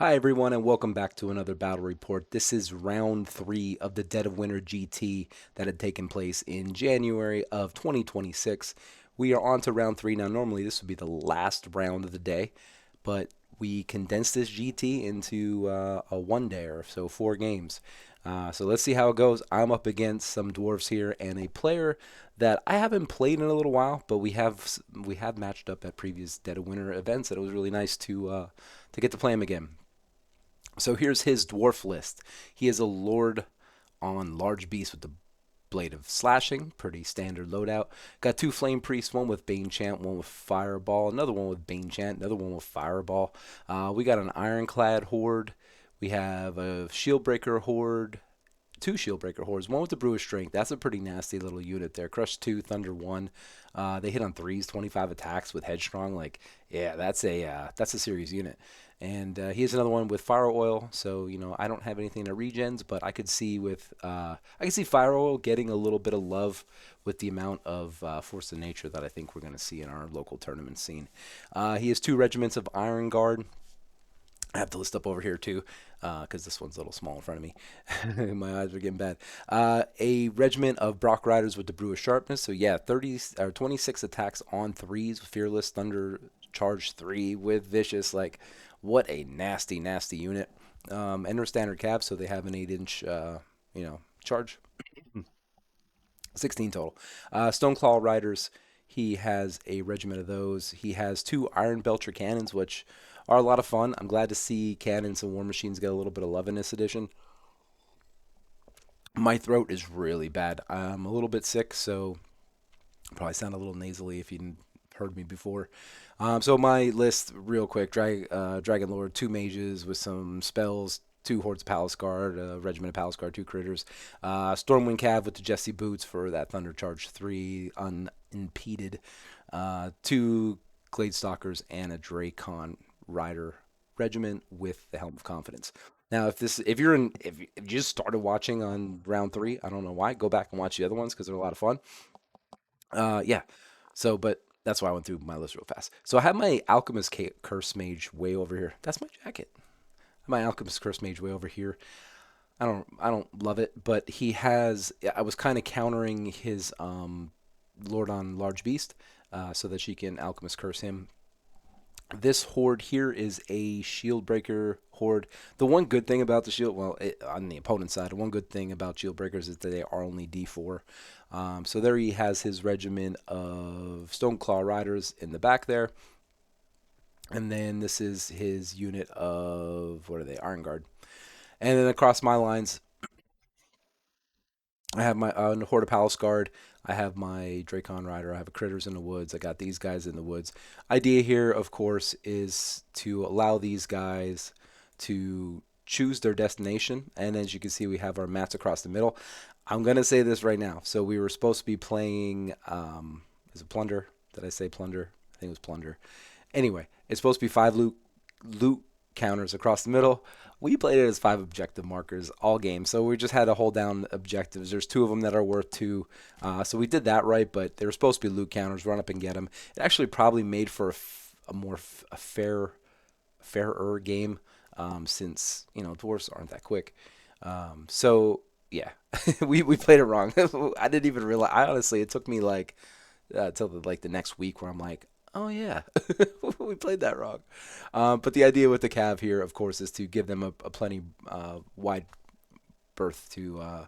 Hi, everyone, and welcome back to another battle report. This is round three of the Dead of Winter GT that had taken place in January of 2026. We are on to round three. Now, normally this would be the last round of the day, but we condensed this GT into a one dayer, so 4 games. So let's see how it goes. I'm up against some dwarves here and a player that I haven't played in a little while, but we have matched up at previous Dead of Winter events, and it was really nice to get to play him again. So here's his dwarf list. He is a lord on large beast with the blade of slashing, pretty standard loadout. Got two flame priests, one with bane chant, one with fireball, another one with bane chant, another one with fireball. We got an ironclad horde. We have a shieldbreaker horde, two shieldbreaker hordes, one with the brewer strength. That's a pretty nasty little unit there. Crush 2, Thunder 1. They hit on threes, 25 attacks with headstrong. Like, yeah, that's a serious unit. And he has another one with fire oil. So I don't have anything to regens, but I could see fire oil getting a little bit of love with the amount of force of nature that I think we're going to see in our local tournament scene. He has two regiments of Iron Guard. I have to list up over here too, because this one's a little small in front of me. My eyes are getting bad. A regiment of Brock Riders with the Brew of Sharpness. So yeah, 30 or 26 attacks on threes, Fearless Thunder Charge 3 with Vicious. Like, what a nasty, nasty unit. Enter standard cap, so they have an 8-inch, charge. 16 total. Stoneclaw Riders, he has a regiment of those. He has two Iron Belcher cannons, which are a lot of fun. I'm glad to see cannons and war machines get a little bit of love in this edition. My throat is really bad. I'm a little bit sick, so probably sound a little nasally if you didn't heard me before. So my list, real quick: Dragon Lord, two mages with some spells, two hordes of Palace Guard, a regiment of Palace Guard, two critters, Stormwind Cav with the Jesse boots for that Thunder Charge 3 unimpeded, two Glade Stalkers and a Dracon Rider regiment with the Helm of Confidence. Now, if you just started watching on round three, I don't know why. Go back and watch the other ones because they're a lot of fun. Yeah. So, but that's why I went through my list real fast. So I have my Alchemist Curse Mage way over here. That's my jacket. My Alchemist Curse Mage way over here. I don't love it, but he has. I was kind of countering his Lord on Large Beast, so that she can Alchemist Curse him. This horde here is a shield breaker horde. The one good thing about the shield, well, on the opponent's side, the one good thing about shield breakers is that they are only D4. So there he has his regiment of Stoneclaw Riders in the back there. And then this is his unit of, what are they, Iron Guard. And then across my lines, I have my Horde of Palace Guard. I have my Dracon Rider. I have a Critters in the Woods. I got these guys in the woods. Idea here, of course, is to allow these guys to choose their destination. And as you can see, we have our mats across the middle. I'm going to say this right now. So we were supposed to be playing, is it Plunder? Did I say Plunder? I think it was Plunder. Anyway, it's supposed to be 5 loot counters across the middle. We played it as 5 objective markers all game, so we just had to hold down objectives. There's two of them that are worth 2, so we did that right. But they were supposed to be loot counters. Run up and get them. It actually probably made for a more fairer game, since dwarves aren't that quick. So yeah, we played it wrong. I didn't even realize. I honestly, it took me like till the next week where I'm like, oh yeah, we played that wrong. But the idea with the Cav here, of course, is to give them a plenty wide berth to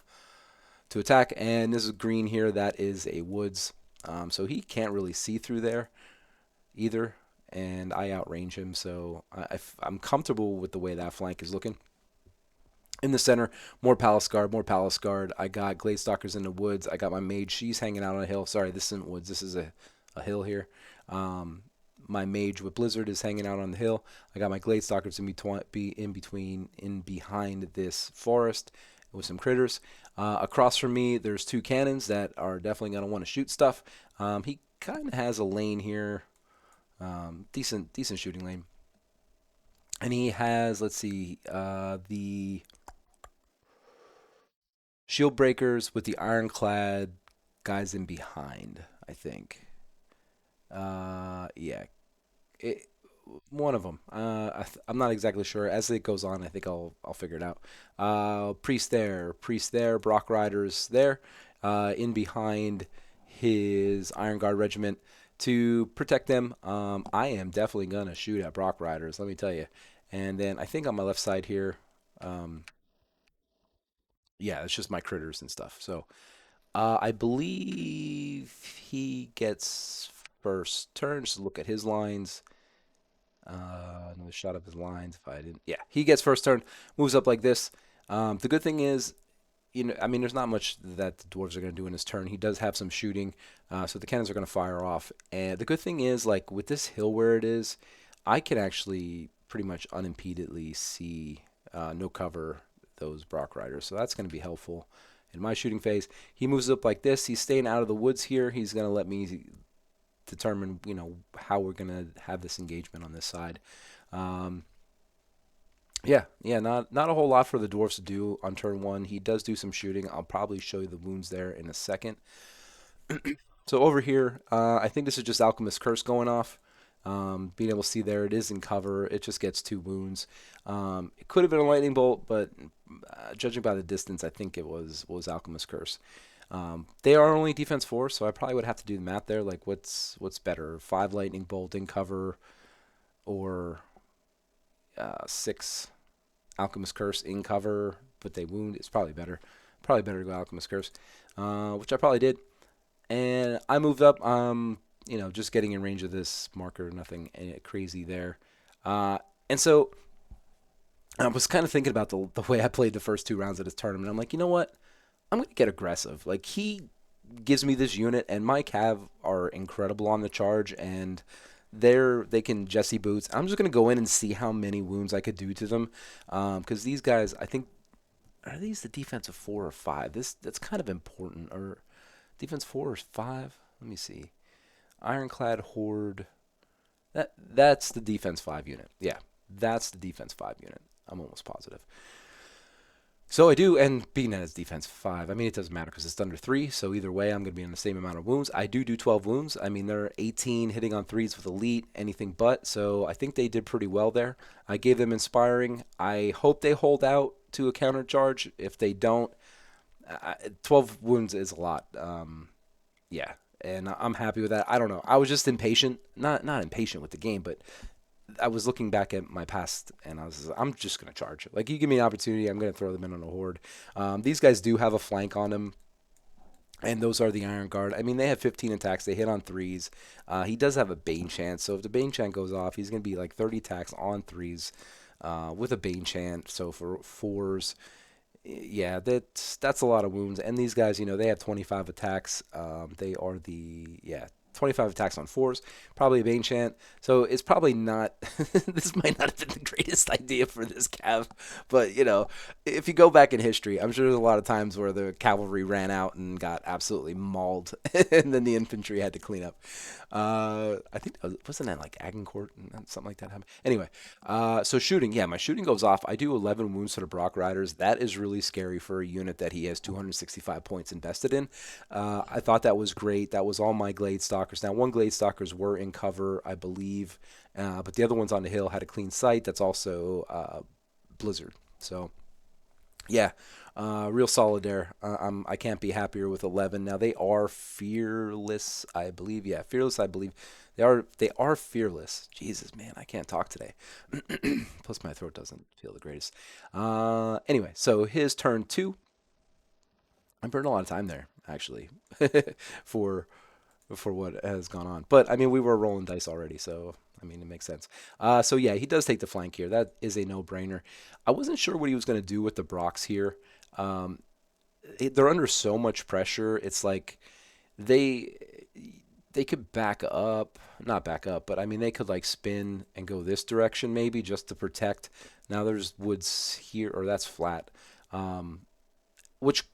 attack. And this is green here. That is a woods, so he can't really see through there either. And I outrange him, so I'm comfortable with the way that flank is looking. In the center, more Palace Guard, more Palace Guard. I got Glade Stalkers in the woods. I got my Mage. She's hanging out on a hill. Sorry, this isn't woods. This is a hill here. My Mage with Blizzard is hanging out on the hill. I got my Glade Stalkers in behind this forest with some critters. Across from me, there's two cannons that are definitely going to want to shoot stuff. He kind of has a lane here. Decent shooting lane. And he has, let's see, the shield breakers with the ironclad guys in behind, I think. Yeah. It, One of them. I'm not exactly sure. As it goes on, I think I'll figure it out. Priest there, Brock Riders there, in behind his Iron Guard regiment to protect them. I am definitely gonna shoot at Brock Riders. Let me tell you. And then I think on my left side here, um, yeah, it's just my critters and stuff. So I believe he gets first turn. Just look at his lines. Another shot of his lines. If I didn't, yeah, he gets first turn, moves up like this. The good thing is, I mean, there's not much that the dwarves are going to do in his turn. He does have some shooting, so the cannons are going to fire off. And the good thing is, like with this hill where it is, I can actually pretty much unimpededly see no cover those Brock Riders. So that's going to be helpful in my shooting phase. He moves up like this. He's staying out of the woods here. He's going to let me determine, how we're gonna have this engagement on this side. Um, yeah, not a whole lot for the dwarfs to do on turn one. He does do some shooting. I'll probably show you the wounds there in a second. So over here, I think this is just Alchemist Curse going off. Being able to see there, it is in cover. It just gets 2 wounds. It could have been a lightning bolt, but judging by the distance, I think it was Alchemist Curse. They are only defense 4, so I probably would have to do the math there. Like, what's better, 5 lightning bolt in cover or 6 Alchemist Curse in cover, but they wound? It's probably better. Probably better to go Alchemist Curse, which I probably did. And I moved up. Just getting in range of this marker, nothing crazy there. And so I was kind of thinking about the way I played the first 2 rounds of this tournament. I'm like, you know what? I'm gonna get aggressive. Like he gives me this unit, and my Cav are incredible on the charge, and they can Jesse boots. I'm just gonna go in and see how many wounds I could do to them, because these guys, I think, are these the defensive 4 or 5? That's kind of important. Or defense 4 or 5? Let me see. Ironclad Horde. That's the defense 5 unit. Yeah, that's the defense 5 unit. I'm almost positive. So I do, and being that it's defense 5, I mean, it doesn't matter because it's under 3, so either way, I'm going to be in the same amount of wounds. I do 12 wounds. I mean, they're 18 hitting on 3s with elite, anything but, so I think they did pretty well there. I gave them inspiring. I hope they hold out to a counter charge. If they don't, 12 wounds is a lot. Yeah, and I'm happy with that. I don't know. I was just impatient. Not impatient with the game, but I was looking back at my past, and I'm just gonna charge. Like you give me an opportunity, I'm gonna throw them in on a horde. These guys do have a flank on them, and those are the Iron Guard. I mean, they have 15 attacks. They hit on 3s. He does have a Bane chant, so if the Bane chant goes off, he's gonna be like 30 attacks on 3s with a Bane chant. So for 4s, yeah, that's a lot of wounds. And these guys, they have 25 attacks. They are 25 attacks on 4s, probably a Bane Chant. So it's probably not, this might not have been the greatest idea for this cav. But, if you go back in history, I'm sure there's a lot of times where the cavalry ran out and got absolutely mauled. And then the infantry had to clean up. I think, wasn't that like Agincourt and something like that happened? Anyway, so shooting, yeah, my shooting goes off. I do 11 wounds to the Brock Riders. That is really scary for a unit that he has 265 points invested in. I thought that was great. That was all my Glade Stalkers. Now, one Glade Stalkers were in cover, I believe, but the other ones on the hill had a clean sight. That's also Blizzard. So, yeah, real solid there. I can't be happier with 11. Now they are fearless, I believe. Yeah, fearless, I believe. They are fearless. Jesus, man, I can't talk today. Plus my throat doesn't feel the greatest. Anyway, so his turn 2. I burned a lot of time there actually for what has gone on. But I mean, we were rolling dice already, so I mean, it makes sense. So yeah, he does take the flank here. That is a no-brainer. I wasn't sure what he was going to do with the Brocks here. Um, they're under so much pressure. It's like they they could back up, not back up, but I mean they could like spin and go this direction maybe just to protect. Now there's woods here, or that's flat, um, which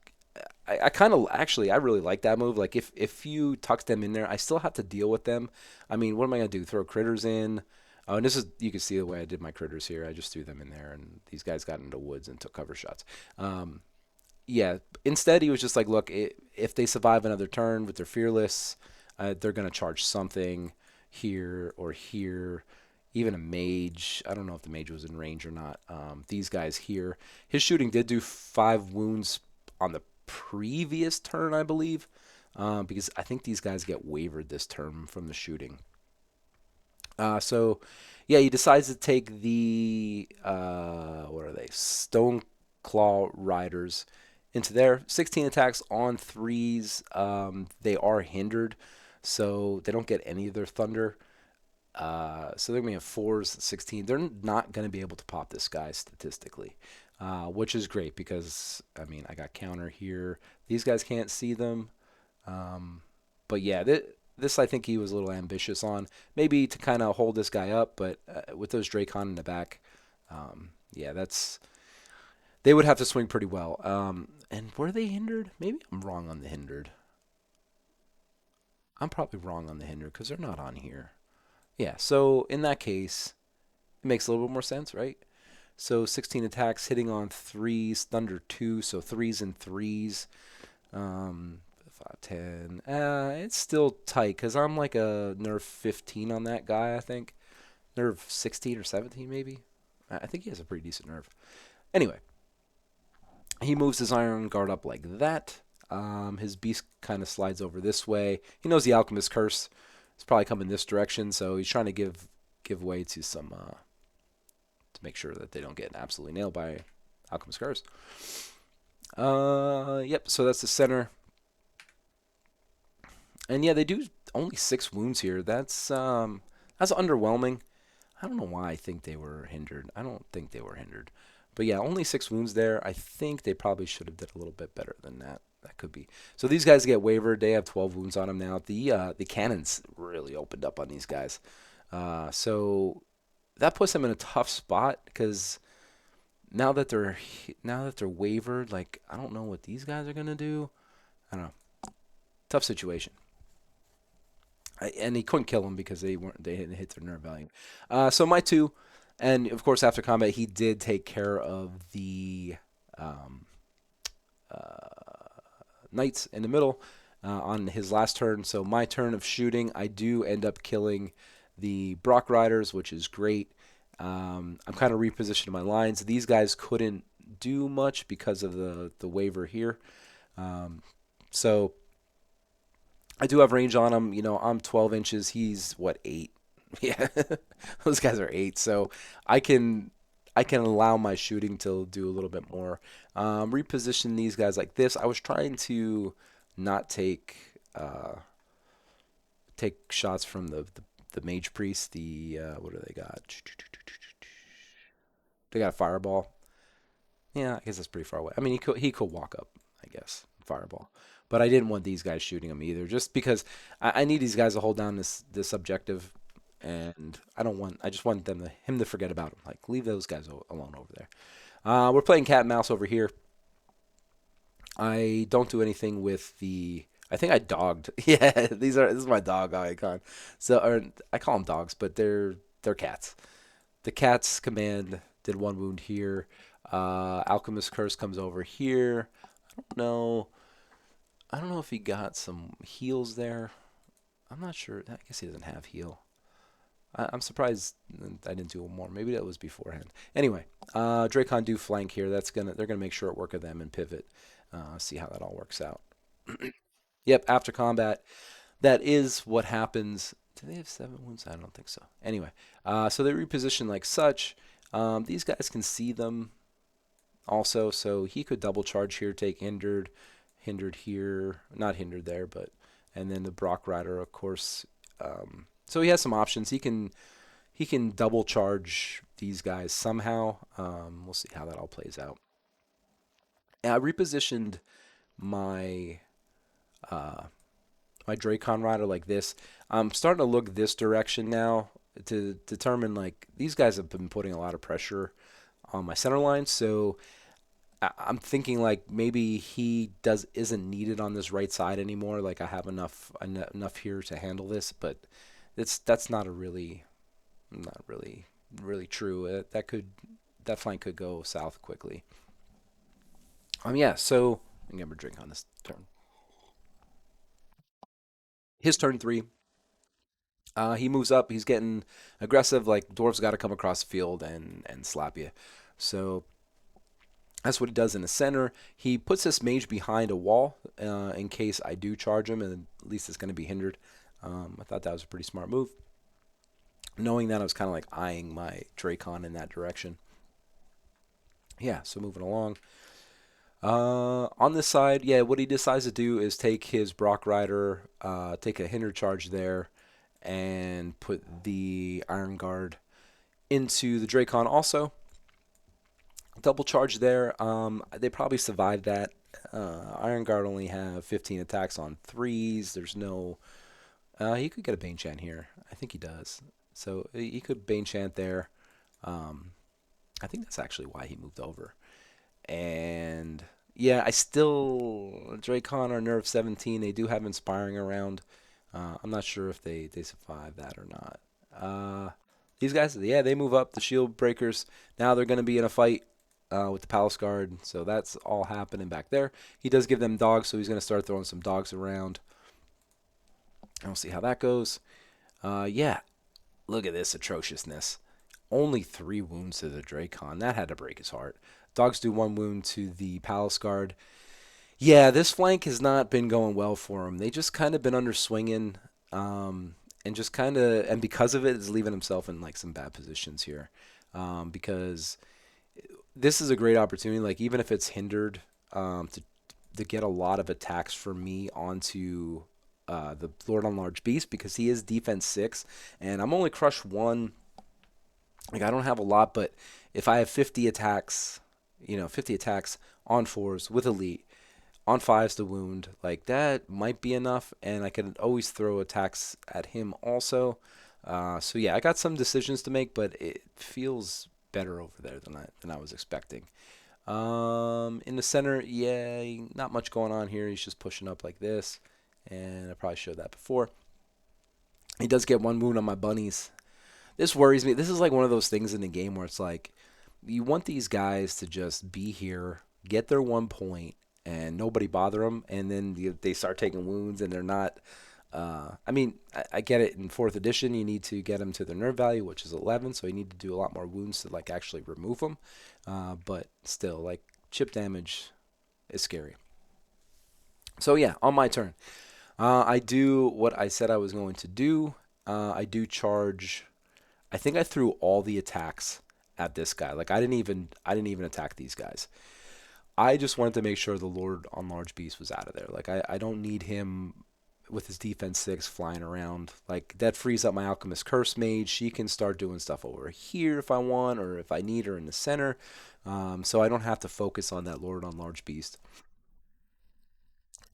I kind of actually I really like that move. Like if you tuck them in there, I still have to deal with them. I mean, what am I gonna do? Throw critters in? Oh, and this is you can see the way I did my critters here. I just threw them in there, and these guys got into woods and took cover shots. Um, yeah. Instead, he was just like, look, if they survive another turn with their fearless, they're gonna charge something here or here. even a mage. I don't know if the mage was in range or not. These guys here, his shooting did do 5 wounds on the previous turn, I believe, because I think these guys get wavered this turn from the shooting. So, yeah, he decides to take the what are they? Stone Claw Riders into there. 16 attacks on threes. They are hindered, so they don't get any of their thunder. So they're going to be at fours, 16. They're not going to be able to pop this guy statistically, which is great because, I mean, I got counter here. These guys can't see them. Um, but yeah, this I think he was a little ambitious on. Maybe to kind of hold this guy up, but with those Dracon in the back, yeah, they would have to swing pretty well. And were they hindered? Maybe I'm wrong on the hindered. I'm probably wrong on the hindered because they're not on here. Yeah, so in that case, it makes a little bit more sense, right? So 16 attacks, hitting on threes, thunder two, so threes and threes. 5, 10. It's still tight because I'm like a nerf 15 on that guy, I think. Nerf 16 or 17, maybe. I think he has a pretty decent nerf. Anyway, he moves his Iron Guard up like that. His beast kind of slides over this way. He knows the Alchemist Curse is probably coming this direction, so he's trying to give way to some to make sure that they don't get absolutely nailed by Alchemist Curse. Yep. So that's the center, and yeah, they do only 6 wounds here. That's underwhelming. I don't know why I think they were hindered. I don't think they were hindered. But yeah, only 6 wounds there. I think they probably should have did a little bit better than that. That could be. So these guys get wavered. They have 12 wounds on them now. The cannons really opened up on these guys. So that puts them in a tough spot because now that they're wavered, like I don't know what these guys are gonna do. I don't know. Tough situation. And he couldn't kill him because they didn't hit their nerve value. So my two, and of course after combat he did take care of the um, knights in the middle on his last turn. So my turn of shooting, I do end up killing the Brock Riders, which is great. I'm kind of repositioning my lines. These guys couldn't do much because of the waiver here. So I do have range on him. You know, I'm 12 inches. He's what, 8? Yeah, those guys are 8. So I can I can allow my shooting to do a little bit more. Reposition these guys like this. I was trying to not take shots from the mage priest. The what do they got? They got a fireball. Yeah, I guess that's pretty far away. I mean, he could walk up, I guess, fireball. But I didn't want these guys shooting him either, just because I need these guys to hold down this objective, and I just want him to forget about him. Like leave those guys alone over there. We're playing cat and mouse over here. I don't do anything with the. I think I dogged. Yeah, this is my dog icon. So or I call them dogs, but they're cats. The cat's command did 1 wound here. Alchemist Curse comes over here. No, I don't know if he got some heals there. I'm not sure. I guess he doesn't have heal. I'm surprised I didn't do more. Maybe that was beforehand. Anyway, Dracon do flank here. They're gonna make short work of them and pivot. See how that all works out. Yep, after combat, that is what happens. Do they have 7 wounds? I don't think so. Anyway, so they reposition like such. These guys can see them also, so he could double charge here, take hindered here, not hindered there, but and then the Brock Rider, of course. So he has some options. He can double charge these guys somehow. We'll see how that all plays out. And I repositioned my uh, my Dracon Rider like this. I'm starting to look this direction now to determine like these guys have been putting a lot of pressure on my center line, so I'm thinking like maybe he isn't needed on this right side anymore. Like I have enough here to handle this, but that's not really true. That flank could go south quickly. Yeah. So I'm gonna drink on this turn. His turn 3. He moves up. He's getting aggressive. Like dwarves got to come across the field and slap you. So that's what he does in the center. He puts this mage behind a wall in case I do charge him, and at least it's going to be hindered. I thought that was a pretty smart move. Knowing that, I was kind of like eyeing my Dracon in that direction. Yeah, so moving along. On this side, yeah, what he decides to do is take his Brock Rider, take a hinder charge there, and put the Iron Guard into the Dracon also. Double charge there. They probably survived that. Iron Guard only have 15 attacks on threes. There's no. He could get a Bane Chant here. I think he does. So he could Bane Chant there. Um, I think that's actually why he moved over. And yeah, I still Dracon are nerf 17. They do have inspiring around. I'm not sure if they survive that or not. These guys, yeah, they move up the shield breakers. Now they're going to be in a fight with the Palace Guard, so that's all happening back there. He does give them dogs, so he's going to start throwing some dogs around. And we'll see how that goes. Yeah, look at this atrociousness. Only 3 wounds to the Dracon. That had to break his heart. Dogs do 1 wound to the Palace Guard. Yeah, this flank has not been going well for him. They just kind of been under swinging, and just kind of, and because of it, is leaving himself in like some bad positions here. Because this is a great opportunity. Like even if it's hindered, to get a lot of attacks for me onto the Lord on Large Beast because he is defense 6, and I'm only crush 1. Like I don't have a lot, but if I have 50 attacks, 50 attacks on 4s with elite on 5s to wound, like that might be enough, and I can always throw attacks at him also. So yeah, I got some decisions to make, but it feels better over there than I was expecting. In the center, yeah, not much going on here. He's just pushing up like this, and I probably showed that before. He does get 1 wound on my bunnies. This worries me. This is like one of those things in the game where it's like you want these guys to just be here, get their 1 point, and nobody bother them, and then they start taking wounds, and they're not. I mean, I get it. In 4th edition, you need to get them to their nerve value, which is 11, so you need to do a lot more wounds to like actually remove them. But still, like chip damage is scary. So yeah, on my turn, I do what I said I was going to do. I do charge. I think I threw all the attacks at this guy. Like I didn't even attack these guys. I just wanted to make sure the Lord on Large Beast was out of there. Like I don't need him with his defense 6 flying around. Like that frees up my Alchemist Curse Mage. She can start doing stuff over here if I want, or if I need her in the center. So I don't have to focus on that Lord on Large Beast.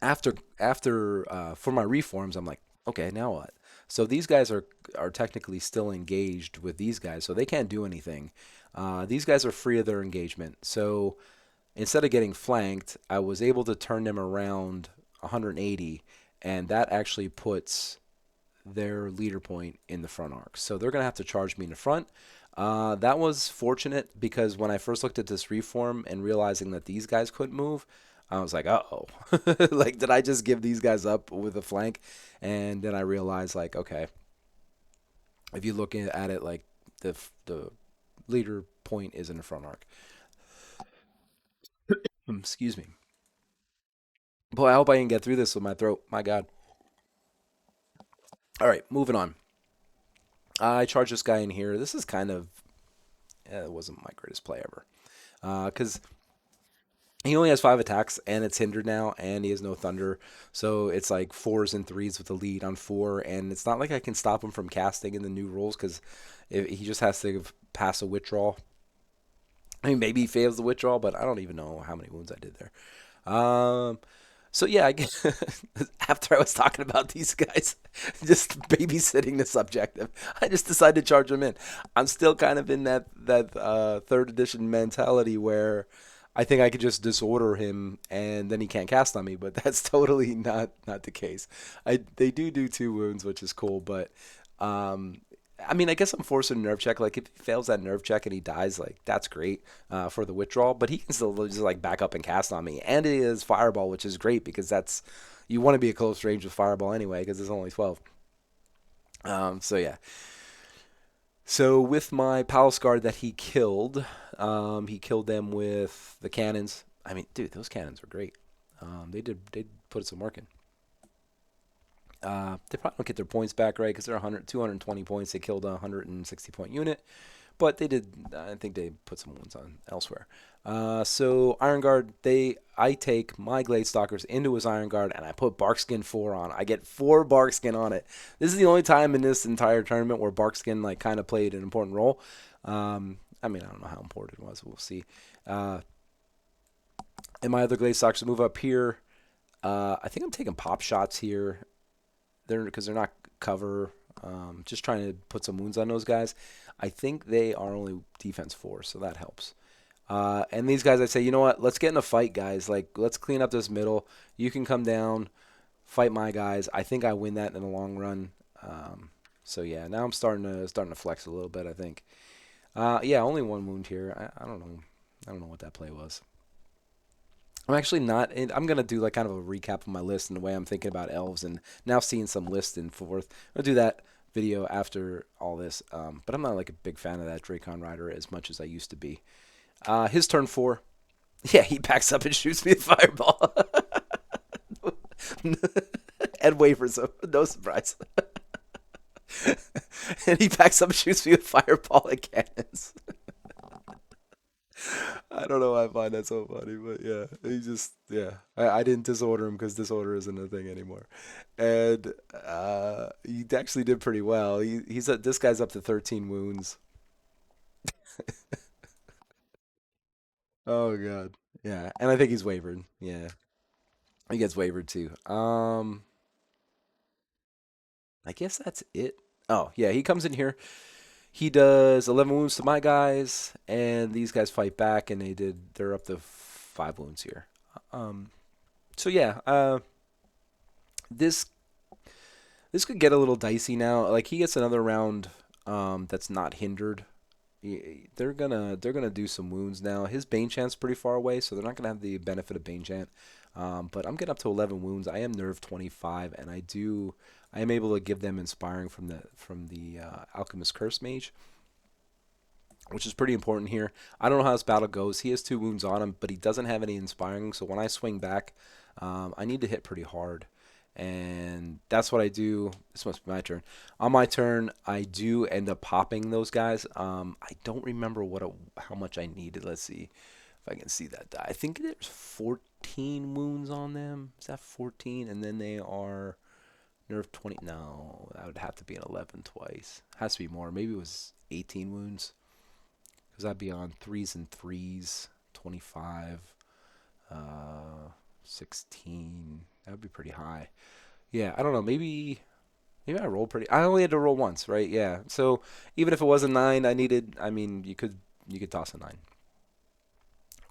After for my reforms, I'm like, okay, now what? So these guys are technically still engaged with these guys, so they can't do anything. These guys are free of their engagement. So instead of getting flanked, I was able to turn them around 180, and that actually puts their leader point in the front arc. So they're going to have to charge me in the front. That was fortunate because when I first looked at this reform and realizing that these guys couldn't move, I was like, uh-oh. Like, did I just give these guys up with a flank? And then I realized, like, okay, if you look at it, like, the leader point is in the front arc. Excuse me. Boy, I hope I can get through this with my throat. My God. All right, moving on. I charge this guy in here. This is kind of, it wasn't my greatest play ever. Because he only has 5 attacks, and it's hindered now, and he has no thunder. So it's like 4s and 3s with the lead on 4, and it's not like I can stop him from casting in the new rules because he just has to pass a withdrawal. I mean, maybe he fails the withdrawal, but I don't even know how many wounds I did there. So yeah, after I was talking about these guys, just babysitting this objective, I just decided to charge them in. I'm still kind of in that 3rd edition mentality where I think I could just disorder him and then he can't cast on me, but that's totally not the case. They do 2 wounds, which is cool, but um, I mean, I guess I'm forced a nerve check. Like if he fails that nerve check and he dies, like that's great for the withdrawal. But he can still just like back up and cast on me, and it is fireball, which is great because that's you want to be at close range with fireball anyway because it's only 12. So yeah. So with my Palace Guard that he killed them with the cannons. I mean, dude, those cannons were great. They put some work in. They probably don't get their points back right because they're 100, 220 points. They killed a 160 point unit, but they did. I think they put some wounds on elsewhere. So Iron Guard, I take my Glade Stalkers into his Iron Guard and I put Barkskin 4 on. I get 4 Barkskin on it. This is the only time in this entire tournament where Barkskin like kind of played an important role. I mean, I don't know how important it was. We'll see. Uh, and my other Glade Stalkers move up here. I think I'm taking pop shots here. Because they're not cover. Just trying to put some wounds on those guys. I think they are only defense 4, so that helps. And these guys, I say, you know what? Let's get in a fight, guys. Like, let's clean up this middle. You can come down, fight my guys. I think I win that in the long run. So yeah, now I'm starting to flex a little bit. I think. Yeah, only 1 wound here. I don't know. I don't know what that play was. I'm actually not. I'm gonna do like kind of a recap of my list and the way I'm thinking about elves, and now seeing some lists in fourth. I'll do that video after all this. But I'm not like a big fan of that Dracon Rider as much as I used to be. His turn 4. Yeah, he backs up and shoots me a fireball. Ed wavers him. No surprise. And he backs up and shoots me with fireball and cannons. I don't know why I find that so funny, but yeah, he just yeah. I didn't disorder him because disorder isn't a thing anymore, and he actually did pretty well. This guy's up to 13 wounds. Oh god, yeah, and I think he's wavered. Yeah, he gets wavered too. I guess that's it. Oh yeah, he comes in here. He does 11 wounds to my guys, and these guys fight back, and they're up to 5 wounds here. Um, so yeah, this this could get a little dicey now. Like he gets another round that's not hindered. They're gonna do some wounds now. His Bane Chant's pretty far away, so they're not gonna have the benefit of Bane Chant. But I'm getting up to 11 wounds. I am nerve 25, and I am able to give them inspiring from the Alchemist Curse Mage, which is pretty important here. I don't know how this battle goes. He has 2 wounds on him, but he doesn't have any inspiring. So when I swing back, I need to hit pretty hard. And that's what I do. This must be my turn. On my turn, I do end up popping those guys. I don't remember how much I needed. Let's see if I can see that die. I think there's 14 wounds on them. Is that 14? And then they are nerve 20. No, that would have to be an 11 twice. Has to be more. Maybe it was 18 wounds because that'd be on threes and threes, 25, uh, 16. That would be pretty high. Yeah, I don't know. Maybe I rolled pretty. I only had to roll once, right? Yeah. So even if it was a 9, I needed. I mean, you could toss a 9.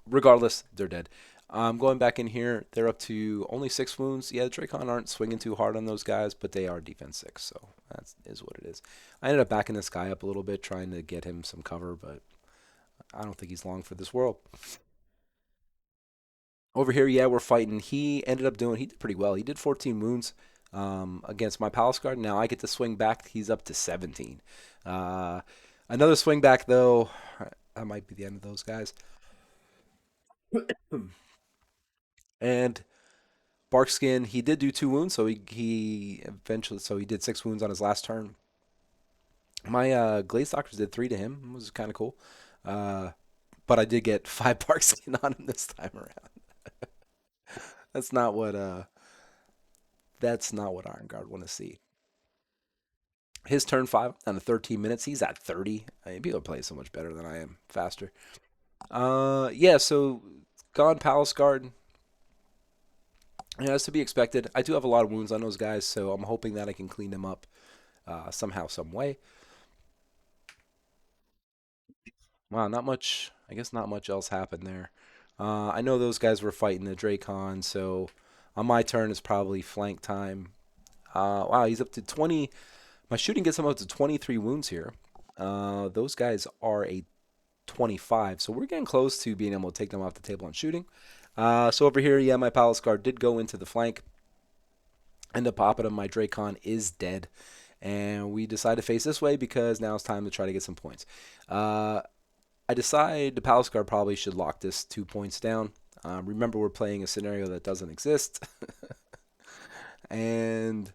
Regardless, they're dead. Going back in here, they're up to only 6 wounds. Yeah, the Dracon aren't swinging too hard on those guys, but they are defense 6, so that is what it is. I ended up backing this guy up a little bit, trying to get him some cover, but I don't think he's long for this world. Over here, yeah, we're fighting. He did pretty well. He did 14 wounds against my Palace Guard. Now I get to swing back. He's up to 17. Uh, Another swing back, though. That might be the end of those guys. And Barkskin, he did do 2 wounds, so he did 6 wounds on his last turn. My Glaze Doctors did 3 to him. It was kind of cool. Uh, but I did get 5 Barkskin on him this time around. That's not what Iron Guard want to see. His turn 5 on the 13 minutes. He's at 30. I mean, people play so much better than I am, faster. Yeah. So gone Palace Guard. Yeah, that's to be expected. I do have a lot of wounds on those guys, so I'm hoping that I can clean them up somehow, some way. Wow, not much. I guess not much else happened there. I know those guys were fighting the Dracon, so on my turn it's probably flank time. Wow, he's up to 20. My shooting gets him up to 23 wounds here. Those guys are a 25, so we're getting close to being able to take them off the table on shooting. So over here, yeah, my Palace Guard did go into the flank. End up popping him. My Dracon is dead. and we decide to face this way because now it's time to try to get some points. Uh, I decide the Palace Guard probably should lock this 2 points down. Remember, we're playing a scenario that doesn't exist. And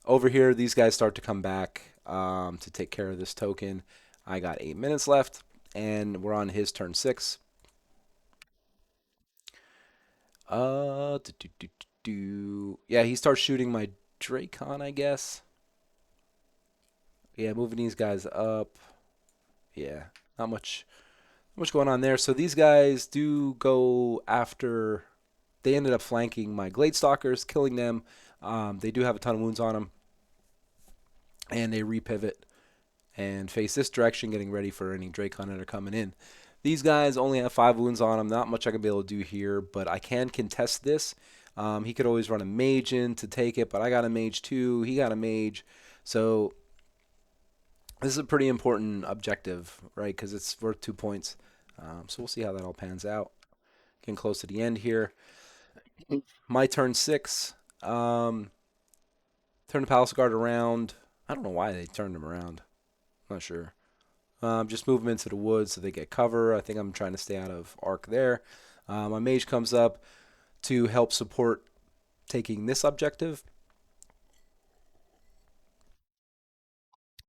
over here, these guys start to come back to take care of this token. I got 8 minutes left, and we're on his turn 6. Yeah, he starts shooting my Dracon, I guess. Yeah, moving these guys up. Yeah, not much going on there. So these guys do go after. They ended up flanking my Glade Stalkers, killing them. They do have a ton of wounds on them, and they repivot and face this direction, getting ready for any Dracon that are coming in. These guys only have 5 wounds on them. Not much I can be able to do here, but I can contest this. He could always run a mage in to take it, but I got a mage too. He got a mage. So this is a pretty important objective, right? Because it's worth 2 points. So we'll see how that all pans out. Getting close to the end here. My turn 6. Turn the Palace Guard around. I don't know why they turned him around. I'm not sure. Just move them into the woods so they get cover. I think I'm trying to stay out of arc there. My mage comes up to help support taking this objective,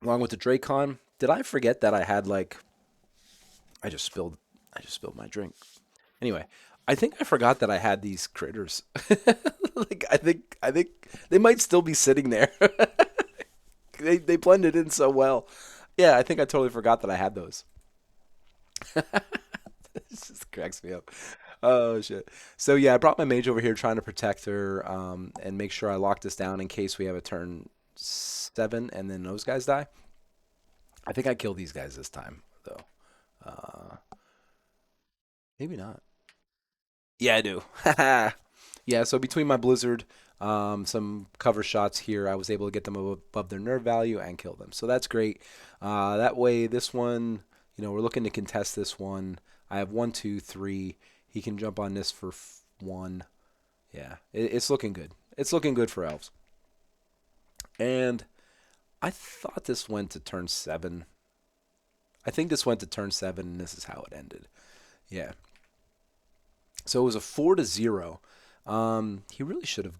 along with the Dracon. Did I forget that I had like I just spilled my drink. Anyway, I think I forgot that I had these critters. Like I think they might still be sitting there. They blended in so well. Yeah, I think I totally forgot that I had those. This just cracks me up. Oh shit. So yeah, I brought my mage over here trying to protect her and make sure I lock this down in case we have a turn 7 and then those guys die. I think I killed these guys this time though. Uh, Maybe not. Yeah, I do. Yeah, so between my blizzard, some cover shots here, I was able to get them above their nerve value and kill them. So that's great. That way, this one, we're looking to contest this one. I have 1, 2, 3. He can jump on this for 1. Yeah, it's looking good. It's looking good for elves. And I thought this went to turn 7. I think this went to turn 7, and this is how it ended. Yeah. So it was a 4-0. He really should have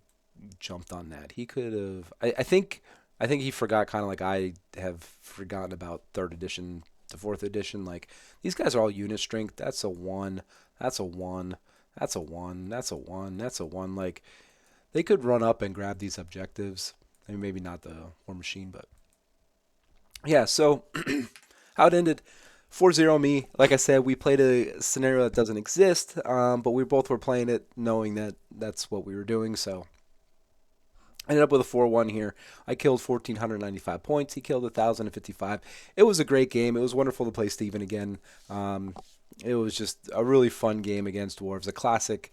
jumped on that. He could have. I think he forgot, kind of like I have forgotten about third edition to fourth edition. Like these guys are all unit strength. That's a 1. That's a 1. That's a 1. That's a 1. That's a 1. Like they could run up and grab these objectives. I mean, maybe not the War Machine, but yeah. So how it ended. 4-0 me. Like I said, we played a scenario that doesn't exist, but we both were playing it knowing that that's what we were doing. So I ended up with a 4-1 here. I killed 1,495 points. He killed 1,055. It was a great game. It was wonderful to play Steven again. It was just a really fun game against Dwarves. A classic,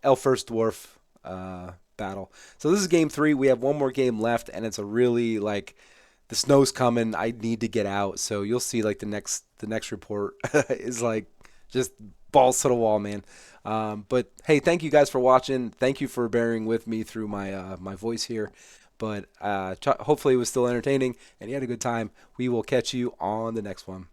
Elf first Dwarf battle. So this is game 3. We have one more game left, and it's a really like the snow's coming. I need to get out. So you'll see like the next report is like just balls to the wall, man. But hey, thank you guys for watching. Thank you for bearing with me through my voice here. But hopefully it was still entertaining and you had a good time. We will catch you on the next one.